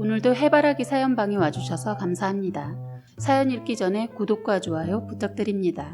오늘도 해바라기 사연방에 와주셔서 감사합니다. 사연 읽기 전에 구독과 좋아요 부탁드립니다.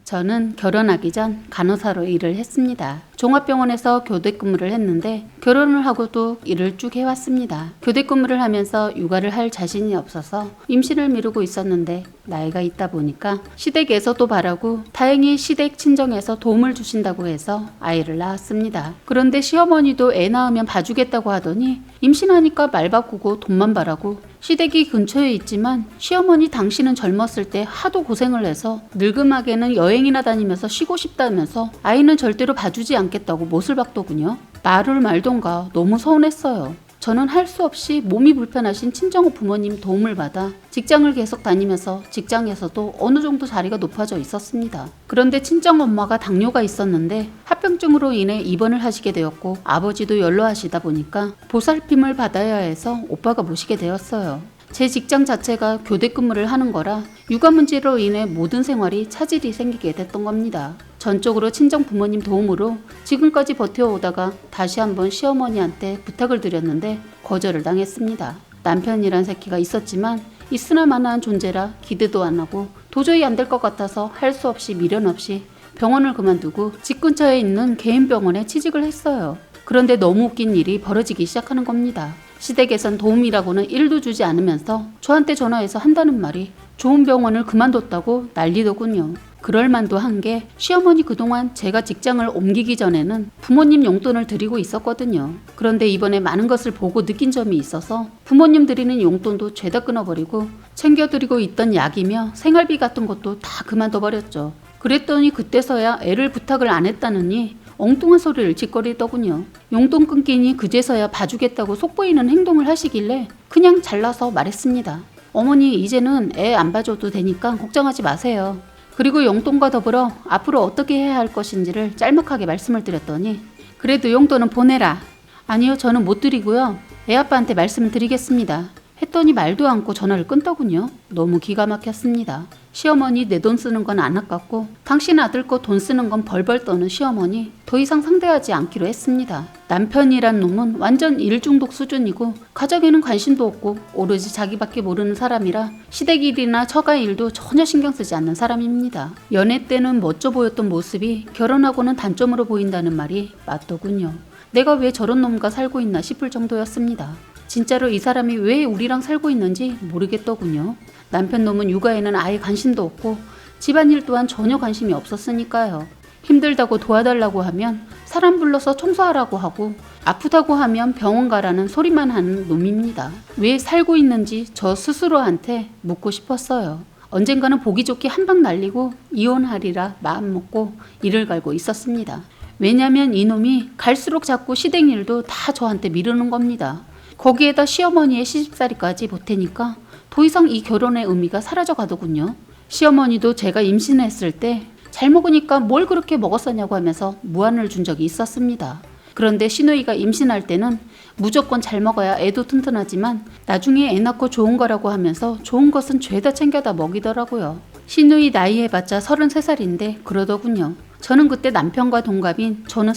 저는 결혼하기 전 간호사로 일을 했습니다. 종합병원에서 교대 근무를 했는데 결혼을 하고도 일을 쭉 해왔습니다. 교대 근무를 하면서 육아를 할 자신이 없어서 임신을 미루고 있었는데 나이가 있다 보니까 시댁에서도 바라고 다행히 시댁 친정에서 도움을 주신다고 해서 아이를 낳았습니다. 그런데 시어머니도 애 낳으면 봐주겠다고 하더니 임신하니까 말 바꾸고 돈만 바라고 시댁이 근처에 있지만 시어머니 당신은 젊었을 때 하도 고생을 해서 늙음하게는 여행이나 다니면서 쉬고 싶다면서 아이는 절대로 봐주지 않겠다고 못을 박더군요. 말을 말던가 너무 서운했어요. 저는 할 수 없이 몸이 불편하신 친정 부모님 도움을 받아 직장을 계속 다니면서 직장에서도 어느 정도 자리가 높아져 있었습니다. 그런데 친정 엄마가 당뇨가 있었는데 합병증으로 인해 입원을 하시게 되었고 아버지도 연로하시다 보니까 보살핌을 받아야 해서 오빠가 모시게 되었어요. 제 직장 자체가 교대 근무를 하는 거라 육아 문제로 인해 모든 생활이 차질이 생기게 됐던 겁니다. 전적으로 친정 부모님 도움으로 지금까지 버텨오다가 다시 한번 시어머니한테 부탁을 드렸는데 거절을 당했습니다. 남편이란 새끼가 있었지만 있으나마나한 존재라 기대도 안 하고 도저히 안 될 것 같아서 할 수 없이 미련 없이 병원을 그만두고 집 근처에 있는 개인 병원에 취직을 했어요. 그런데 너무 웃긴 일이 벌어지기 시작하는 겁니다. 시댁에선 도움이라고는 1도 주지 않으면서 저한테 전화해서 한다는 말이 좋은 병원을 그만뒀다고 난리더군요. 그럴 만도 한 게 시어머니 그동안 제가 직장을 옮기기 전에는 부모님 용돈을 드리고 있었거든요. 그런데 이번에 많은 것을 보고 느낀 점이 있어서 부모님 드리는 용돈도 죄다 끊어버리고 챙겨드리고 있던 약이며 생활비 같은 것도 다 그만둬버렸죠. 그랬더니 그때서야 애를 부탁을 안 했다느니 엉뚱한 소리를 짓거리더군요. 용돈 끊기니 그제서야 봐주겠다고 속보이는 행동을 하시길래 그냥 잘라서 말했습니다. 어머니 이제는 애 안 봐줘도 되니까 걱정하지 마세요. 그리고 용돈과 더불어 앞으로 어떻게 해야 할 것인지를 짤막하게 말씀을 드렸더니 그래도 용돈은 보내라. 아니요 저는 못 드리고요. 애 아빠한테 말씀을 드리겠습니다. 했더니 말도 않고 전화를 끊더군요. 너무 기가 막혔습니다. 시어머니 내 돈 쓰는 건 안 아깝고 당신 아들 거 돈 쓰는 건 벌벌 떠는 시어머니 더 이상 상대하지 않기로 했습니다. 남편이란 놈은 완전 일중독 수준이고 가정에는 관심도 없고 오로지 자기밖에 모르는 사람이라 시댁 일이나 처가 일도 전혀 신경 쓰지 않는 사람입니다. 연애 때는 멋져 보였던 모습이 결혼하고는 단점으로 보인다는 말이 맞더군요. 내가 왜 저런 놈과 살고 있나 싶을 정도였습니다. 진짜로 이 사람이 왜 우리랑 살고 있는지 모르겠더군요. 남편 놈은 육아에는 아예 관심도 없고 집안일 또한 전혀 관심이 없었으니까요. 힘들다고 도와달라고 하면 사람 불러서 청소하라고 하고 아프다고 하면 병원 가라는 소리만 하는 놈입니다. 왜 살고 있는지 저 스스로한테 묻고 싶었어요. 언젠가는 보기 좋게 한 방 날리고 이혼하리라 마음먹고 이를 갈고 있었습니다. 왜냐면 이놈이 갈수록 자꾸 시댁 일도 다 저한테 미루는 겁니다. 거기에다 시어머니의 시집살이까지 보태니까 더 이상 이 결혼의 의미가 사라져 가더군요. 시어머니도 제가 임신했을 때 잘 먹으니까 뭘 그렇게 먹었었냐고 하면서 무안을 준 적이 있었습니다. 그런데 시누이가 임신할 때는 무조건 잘 먹어야 애도 튼튼하지만 나중에 애 낳고 좋은 거라고 하면서 좋은 것은 죄다 챙겨다 먹이더라고요. 시누이 나이 해봤자 33살인데 그러더군요. 저는 그때 남편과 동갑인 저는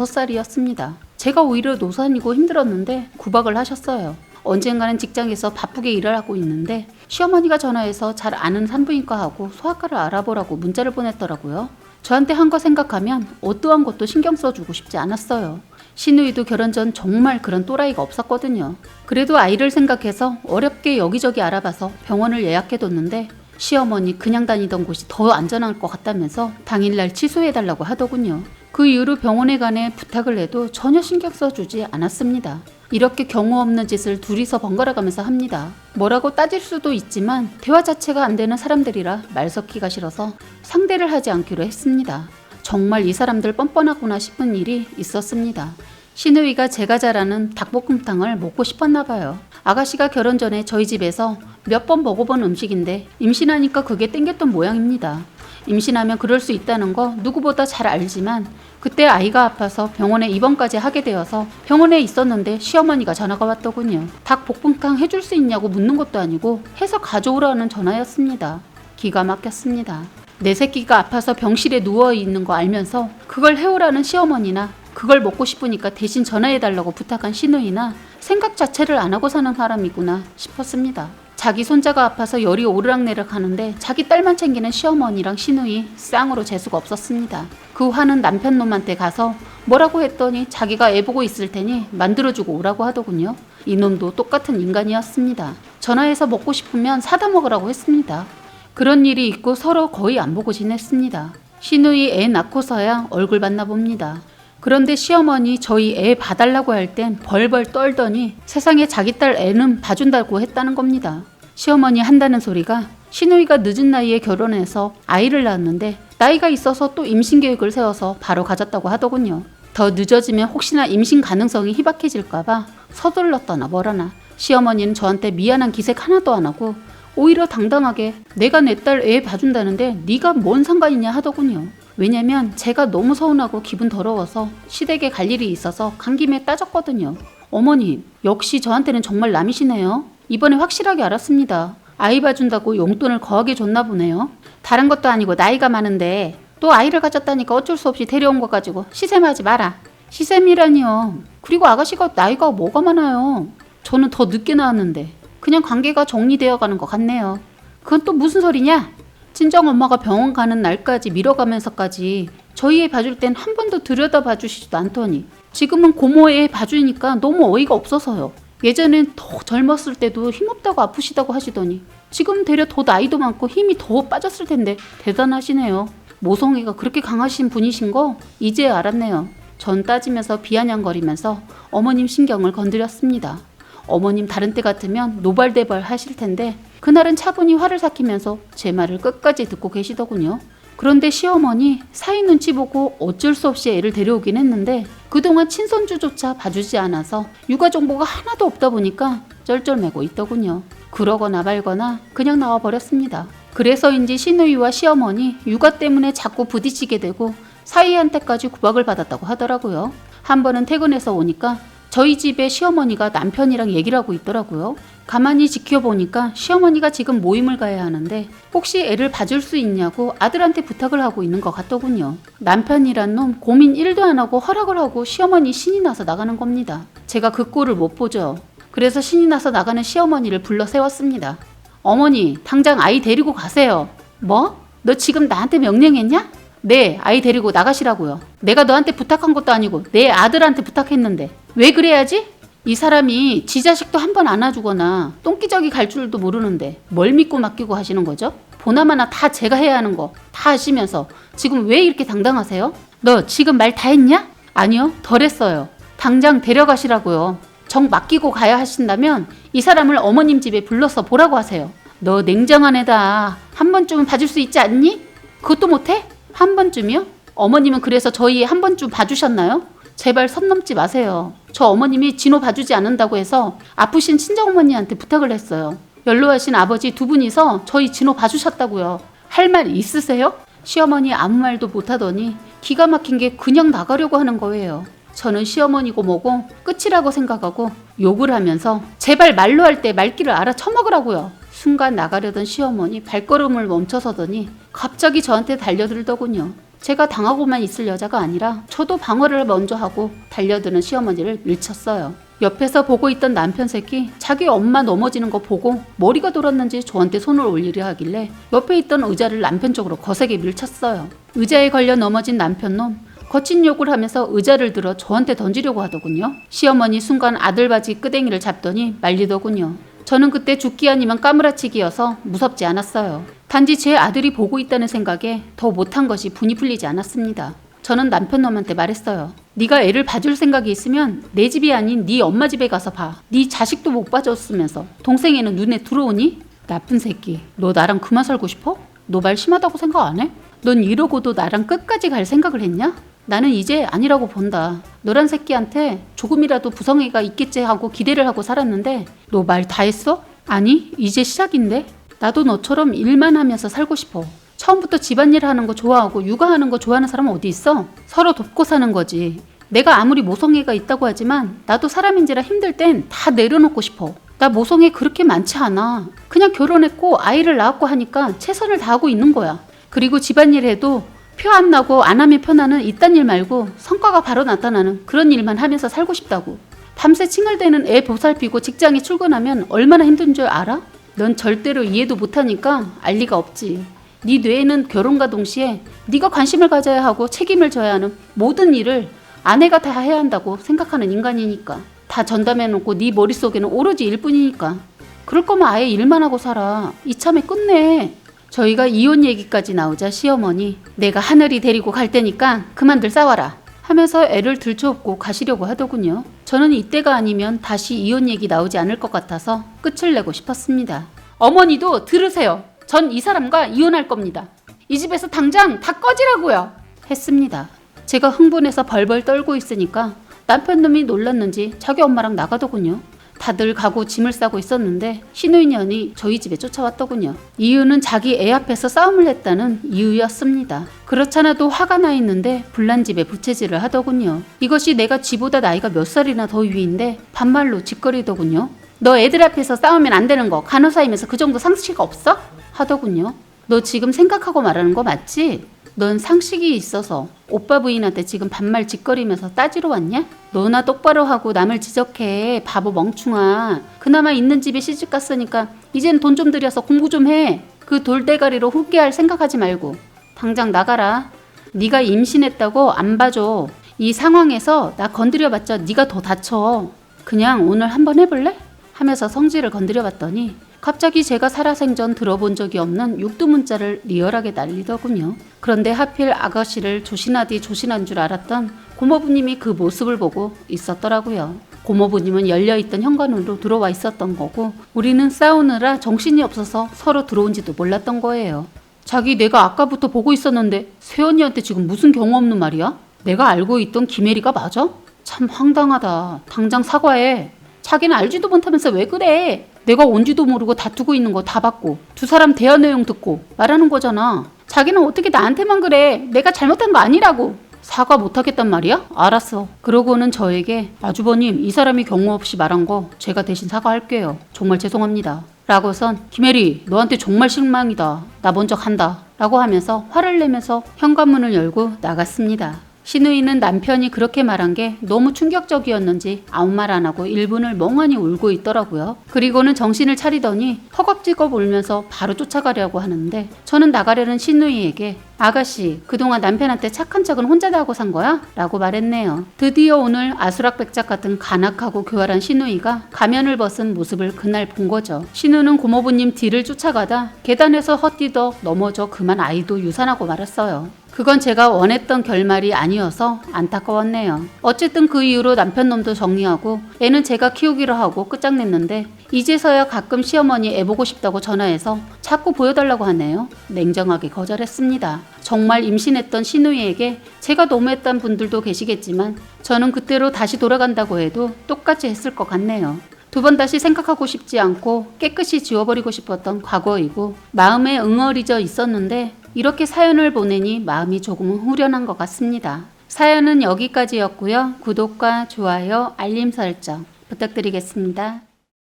36살이었습니다. 제가 오히려 노산이고 힘들었는데 구박을 하셨어요. 언젠가는 직장에서 바쁘게 일을 하고 있는데 시어머니가 전화해서 잘 아는 산부인과하고 소아과를 알아보라고 문자를 보냈더라고요. 저한테 한 거 생각하면 어떠한 것도 신경 써주고 싶지 않았어요. 시누이도 결혼 전 정말 그런 또라이가 없었거든요. 그래도 아이를 생각해서 어렵게 여기저기 알아봐서 병원을 예약해뒀는데 시어머니 그냥 다니던 곳이 더 안전할 것 같다면서 당일날 취소해달라고 하더군요. 그 이후로 병원에 관해 부탁을 해도 전혀 신경 써주지 않았습니다. 이렇게 경우 없는 짓을 둘이서 번갈아가면서 합니다. 뭐라고 따질 수도 있지만 대화 자체가 안 되는 사람들이라 말 섞기가 싫어서 상대를 하지 않기로 했습니다. 정말 이 사람들 뻔뻔하구나 싶은 일이 있었습니다. 시누이가 제가 잘 아는 닭볶음탕을 먹고 싶었나 봐요. 아가씨가 결혼 전에 저희 집에서 몇 번 먹어본 음식인데 임신하니까 그게 땡겼던 모양입니다. 임신하면 그럴 수 있다는 거 누구보다 잘 알지만 그때 아이가 아파서 병원에 입원까지 하게 되어서 병원에 있었는데 시어머니가 전화가 왔더군요. 닭볶음탕 해줄 수 있냐고 묻는 것도 아니고 해서 가져오라는 전화였습니다. 기가 막혔습니다. 내 새끼가 아파서 병실에 누워있는 거 알면서 그걸 해오라는 시어머니나 그걸 먹고 싶으니까 대신 전화해달라고 부탁한 시누이나 생각 자체를 안 하고 사는 사람이구나 싶었습니다. 자기 손자가 아파서 열이 오르락내락 하는데 자기 딸만 챙기는 시어머니랑 시누이 쌍으로 재수가 없었습니다. 그 화는 남편 놈한테 가서 뭐라고 했더니 자기가 애 보고 있을 테니 만들어주고 오라고 하더군요. 이놈도 똑같은 인간이었습니다. 전화해서 먹고 싶으면 사다 먹으라고 했습니다. 그런 일이 있고 서로 거의 안 보고 지냈습니다. 시누이 애 낳고서야 얼굴 봤나 봅니다. 그런데 시어머니 저희 애 봐달라고 할 땐 벌벌 떨더니 세상에 자기 딸 애는 봐준다고 했다는 겁니다. 시어머니 한다는 소리가 시누이가 늦은 나이에 결혼해서 아이를 낳았는데 나이가 있어서 또 임신 계획을 세워서 바로 가졌다고 하더군요. 더 늦어지면 혹시나 임신 가능성이 희박해질까봐 서둘렀다나 뭐라나 시어머니는 저한테 미안한 기색 하나도 안 하고 오히려 당당하게 내가 내 딸 애 봐준다는데 네가 뭔 상관이냐 하더군요. 왜냐면 제가 너무 서운하고 기분 더러워서 시댁에 갈 일이 있어서 간 김에 따졌거든요. 어머님, 역시 저한테는 정말 남이시네요. 이번에 확실하게 알았습니다. 아이 봐준다고 용돈을 거하게 줬나 보네요. 다른 것도 아니고 나이가 많은데 또 아이를 가졌다니까 어쩔 수 없이 데려온 거 가지고 시샘하지 마라. 시샘이라니요. 그리고 아가씨가 나이가 뭐가 많아요. 저는 더 늦게 나왔는데 그냥 관계가 정리되어 가는 것 같네요. 그건 또 무슨 소리냐? 친정엄마가 병원 가는 날까지 미뤄가면서까지 저희 애 봐줄 땐 한 번도 들여다봐 주시지도 않더니 지금은 고모 애 봐주니까 너무 어이가 없어서요. 예전엔 더 젊었을 때도 힘없다고 아프시다고 하시더니 지금 되려 더 나이도 많고 힘이 더 빠졌을 텐데 대단하시네요. 모성애가 그렇게 강하신 분이신 거 이제 알았네요. 전 따지면서 비아냥거리면서 어머님 신경을 건드렸습니다. 어머님 다른 때 같으면 노발대발 하실 텐데 그날은 차분히 화를 삭히면서 제 말을 끝까지 듣고 계시더군요. 그런데 시어머니 사이 눈치 보고 어쩔 수 없이 애를 데려오긴 했는데 그동안 친손주조차 봐주지 않아서 육아 정보가 하나도 없다 보니까 쩔쩔매고 있더군요. 그러거나 말거나 그냥 나와버렸습니다. 그래서인지 시누이와 시어머니 육아 때문에 자꾸 부딪히게 되고 사이한테까지 구박을 받았다고 하더라고요. 한 번은 퇴근해서 오니까 저희 집에 시어머니가 남편이랑 얘기를 하고 있더라고요. 가만히 지켜보니까 시어머니가 지금 모임을 가야 하는데 혹시 애를 봐줄 수 있냐고 아들한테 부탁을 하고 있는 것 같더군요. 남편이란 놈 고민 1도 안 하고 허락을 하고 시어머니 신이 나서 나가는 겁니다. 제가 그 꼴을 못 보죠. 그래서 신이 나서 나가는 시어머니를 불러 세웠습니다. 어머니, 당장 아이 데리고 가세요. 뭐? 너 지금 나한테 명령했냐? 네, 아이 데리고 나가시라고요. 내가 너한테 부탁한 것도 아니고 내 아들한테 부탁했는데 왜 그래야지? 이 사람이 지 자식도 한 번 안아주거나 똥기저귀 갈 줄도 모르는데 뭘 믿고 맡기고 하시는 거죠? 보나마나 다 제가 해야 하는 거 다 하시면서 지금 왜 이렇게 당당하세요? 너 지금 말 다 했냐? 아니요, 덜 했어요. 당장 데려가시라고요. 정 맡기고 가야 하신다면 이 사람을 어머님 집에 불러서 보라고 하세요. 너 냉정한 애다. 한 번쯤은 봐줄 수 있지 않니? 그것도 못해? 한 번쯤이요? 어머님은 그래서 저희 한 번쯤 봐주셨나요? 제발 선 넘지 마세요. 저 어머님이 진호 봐주지 않는다고 해서 아프신 친정어머니한테 부탁을 했어요. 연로하신 아버지 두 분이서 저희 진호 봐주셨다고요. 할 말 있으세요? 시어머니 아무 말도 못하더니 기가 막힌 게 그냥 나가려고 하는 거예요. 저는 시어머니고 뭐고 끝이라고 생각하고 욕을 하면서 제발 말로 할 때 말귀를 알아쳐먹으라고요. 순간 나가려던 시어머니 발걸음을 멈춰서더니 갑자기 저한테 달려들더군요. 제가 당하고만 있을 여자가 아니라 저도 방어를 먼저 하고 달려드는 시어머니를 밀쳤어요. 옆에서 보고 있던 남편 새끼 자기 엄마 넘어지는 거 보고 머리가 돌았는지 저한테 손을 올리려 하길래 옆에 있던 의자를 남편 쪽으로 거세게 밀쳤어요. 의자에 걸려 넘어진 남편놈 거친 욕을 하면서 의자를 들어 저한테 던지려고 하더군요. 시어머니 순간 아들 바지 끄댕이를 잡더니 말리더군요. 저는 그때 죽기 아니면 까무라치기여서 무섭지 않았어요. 단지 제 아들이 보고 있다는 생각에 더 못한 것이 분이 풀리지 않았습니다. 저는 남편놈한테 말했어요. 네가 애를 봐줄 생각이 있으면 내 집이 아닌 네 엄마 집에 가서 봐. 네 자식도 못 봐줬으면서 동생애는 눈에 들어오니? 나쁜 새끼. 너 나랑 그만 살고 싶어? 너 말 심하다고 생각 안 해? 넌 이러고도 나랑 끝까지 갈 생각을 했냐? 나는 이제 아니라고 본다. 너란 새끼한테 조금이라도 부성애가 있겠지 하고 기대를 하고 살았는데 너 말 다 했어? 아니, 이제 시작인데? 나도 너처럼 일만 하면서 살고 싶어. 처음부터 집안일 하는 거 좋아하고 육아하는 거 좋아하는 사람은 어디 있어? 서로 돕고 사는 거지. 내가 아무리 모성애가 있다고 하지만 나도 사람인지라 힘들 땐 다 내려놓고 싶어. 나 모성애 그렇게 많지 않아. 그냥 결혼했고 아이를 낳았고 하니까 최선을 다하고 있는 거야. 그리고 집안일 해도 표 안 나고 안 하면 편하는 이딴 일 말고 성과가 바로 나타나는 그런 일만 하면서 살고 싶다고. 밤새 칭얼대는 애 보살피고 직장에 출근하면 얼마나 힘든 줄 알아? 넌 절대로 이해도 못하니까 알 리가 없지. 네 뇌에는 결혼과 동시에 네가 관심을 가져야 하고 책임을 져야 하는 모든 일을 아내가 다 해야 한다고 생각하는 인간이니까. 다 전담해놓고 네 머릿속에는 오로지 일뿐이니까. 그럴 거면 아예 일만 하고 살아. 이참에 끝내. 저희가 이혼 얘기까지 나오자 시어머니, 내가 하늘이 데리고 갈 테니까 그만들 싸워라 하면서 애를 들쳐업고 가시려고 하더군요. 저는 이때가 아니면 다시 이혼 얘기 나오지 않을 것 같아서 끝을 내고 싶었습니다. 어머니도 들으세요. 전 이 사람과 이혼할 겁니다. 이 집에서 당장 다 꺼지라고요. 했습니다. 제가 흥분해서 벌벌 떨고 있으니까 남편놈이 놀랐는지 자기 엄마랑 나가더군요. 다들 가고 짐을 싸고 있었는데 시누이년이 저희 집에 쫓아왔더군요. 이유는 자기 애 앞에서 싸움을 했다는 이유였습니다. 그렇잖아도 화가 나 있는데 불난 집에 부채질을 하더군요. 이것이 내가 지보다 나이가 몇 살이나 더 위인데 반말로 짓거리더군요. 너 애들 앞에서 싸우면 안 되는 거 간호사이면서 그 정도 상식 없어? 하더군요. 너 지금 생각하고 말하는 거 맞지? 넌 상식이 있어서 오빠 부인한테 지금 반말 짓거리면서 따지러 왔냐? 너나 똑바로 하고 남을 지적해. 바보 멍충아. 그나마 있는 집에 시집갔으니까 이젠 돈 좀 들여서 공부 좀 해. 그 돌대가리로 후회할 생각하지 말고 당장 나가라. 네가 임신했다고 안 봐줘. 이 상황에서 나 건드려봤자 네가 더 다쳐. 그냥 오늘 한번 해볼래? 하면서 성질을 건드려봤더니 갑자기 제가 살아생전 들어본 적이 없는 육두문자를 리얼하게 날리더군요. 그런데 하필 아가씨를 조신하디 조신한 줄 알았던 고모부님이 그 모습을 보고 있었더라고요. 고모부님은 열려있던 현관으로 들어와 있었던 거고 우리는 싸우느라 정신이 없어서 서로 들어온지도 몰랐던 거예요. 자기 내가 아까부터 보고 있었는데 새언니한테 지금 무슨 경우 없는 말이야? 내가 알고 있던 김혜리가 맞아? 참 황당하다. 당장 사과해. 자기는 알지도 못하면서 왜 그래? 내가 온지도 모르고 다투고 있는 거 다 봤고 두 사람 대화 내용 듣고 말하는 거잖아. 자기는 어떻게 나한테만 그래? 내가 잘못한 거 아니라고. 사과 못하겠단 말이야? 알았어. 그러고는 저에게 아주버님 이 사람이 경우 없이 말한 거 제가 대신 사과할게요. 정말 죄송합니다. 라고선 김혜리 너한테 정말 실망이다. 나 먼저 간다. 라고 하면서 화를 내면서 현관문을 열고 나갔습니다. 시누이는 남편이 그렇게 말한 게 너무 충격적이었는지 아무 말 안 하고 1분을 멍하니 울고 있더라고요. 그리고는 정신을 차리더니 허겁지겁 울면서 바로 쫓아가려고 하는데 저는 나가려는 시누이에게 아가씨 그동안 남편한테 착한 척은 혼자 다 하고 산 거야? 라고 말했네요. 드디어 오늘 아수락백작 같은 간악하고 교활한 시누이가 가면을 벗은 모습을 그날 본 거죠. 시누는 고모부님 뒤를 쫓아가다 계단에서 헛디뎌 넘어져 그만 아이도 유산하고 말았어요. 그건 제가 원했던 결말이 아니어서 안타까웠네요. 어쨌든 그 이후로 남편놈도 정리하고 애는 제가 키우기로 하고 끝장냈는데 이제서야 가끔 시어머니 애 보고 싶다고 전화해서 자꾸 보여달라고 하네요. 냉정하게 거절했습니다. 정말 임신했던 시누이에게 제가 너무했던 분들도 계시겠지만 저는 그때로 다시 돌아간다고 해도 똑같이 했을 것 같네요. 두 번 다시 생각하고 싶지 않고 깨끗이 지워버리고 싶었던 과거이고 마음에 응어리져 있었는데 이렇게 사연을 보내니 마음이 조금은 후련한 것 같습니다. 사연은 여기까지였고요. 구독과 좋아요, 알림 설정 부탁드리겠습니다.